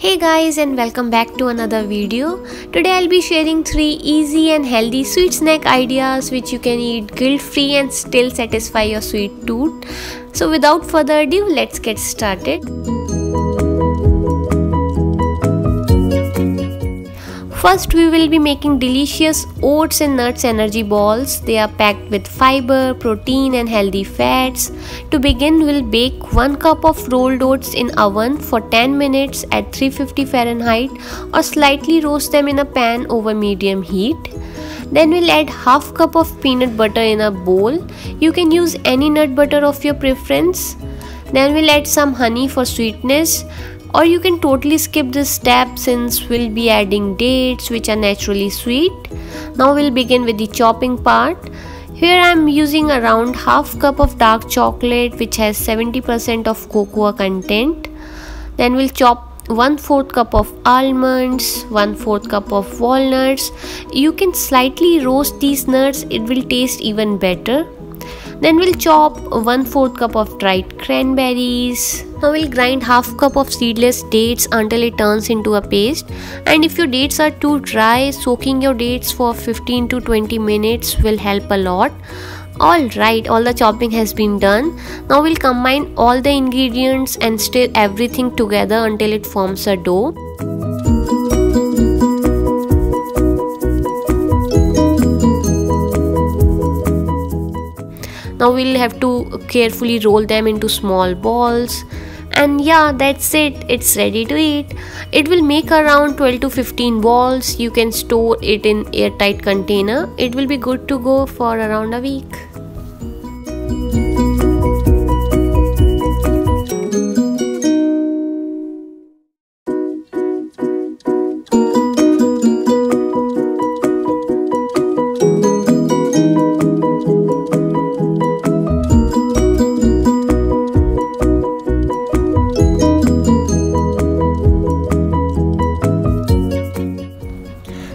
Hey guys, and welcome back to another video. Today I'll be sharing 3 easy and healthy sweet snack ideas which you can eat guilt free and still satisfy your sweet tooth. So without further ado, let's get started. First, we will be making delicious oats and nuts energy balls. They are packed with fiber, protein and healthy fats. To begin, we'll bake 1 cup of rolled oats in oven for 10 minutes at 350 Fahrenheit or slightly roast them in a pan over medium heat. Then we'll add half cup of peanut butter in a bowl. You can use any nut butter of your preference. Then we'll add some honey for sweetness. Or you can totally skip this step since we'll be adding dates which are naturally sweet. Now we'll begin with the chopping part. Here I am using around half cup of dark chocolate which has 70% of cocoa content. Then we'll chop 1/4 cup of almonds, 1/4 cup of walnuts. You can slightly roast these nuts, it will taste even better. Then we'll chop 1/4 cup of dried cranberries. Now we'll grind half cup of seedless dates until it turns into a paste. And if your dates are too dry, soaking your dates for 15 to 20 minutes will help a lot. Alright, all the chopping has been done. Now we'll combine all the ingredients and stir everything together until it forms a dough. Now we'll have to carefully roll them into small balls. And yeah, that's it. It's ready to eat. It will make around 12 to 15 balls. You can store it in airtight container. It will be good to go for around a week.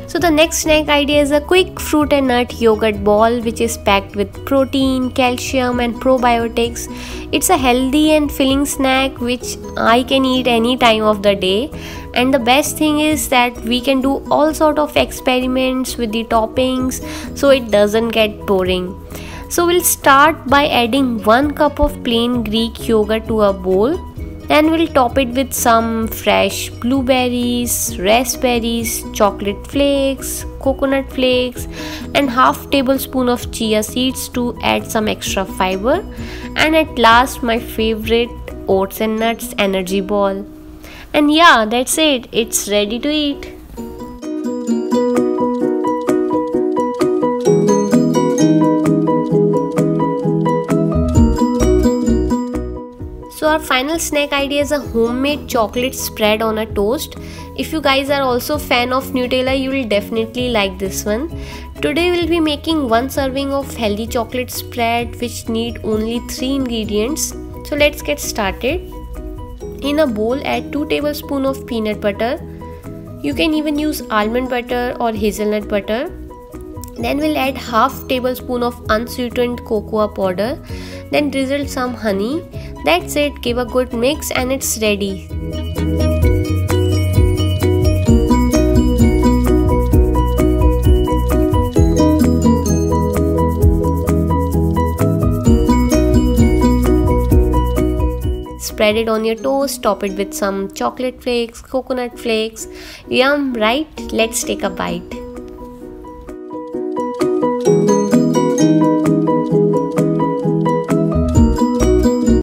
So the next snack idea is a quick fruit and nut yogurt ball which is packed with protein, calcium and probiotics. It's a healthy and filling snack which I can eat any time of the day. And the best thing is that we can do all sort of experiments with the toppings so it doesn't get boring. So we'll start by adding 1 cup of plain Greek yogurt to a bowl. Then we'll top it with some fresh blueberries, raspberries, chocolate flakes, coconut flakes and half tablespoon of chia seeds to add some extra fiber. And at last, my favorite oats and nuts energy ball. And yeah, that's it. It's ready to eat. So our final snack idea is a homemade chocolate spread on a toast. If you guys are also fan of Nutella, you will definitely like this one. Today we'll be making 1 serving of healthy chocolate spread which need only 3 ingredients. So let's get started. In a bowl, add 2 tablespoons of peanut butter. You can even use almond butter or hazelnut butter. Then we'll add half tablespoon of unsweetened cocoa powder. Then drizzle some honey. That's it, give a good mix and it's ready. Spread it on your toast, top it with some chocolate flakes, coconut flakes. Yum, right? Let's take a bite.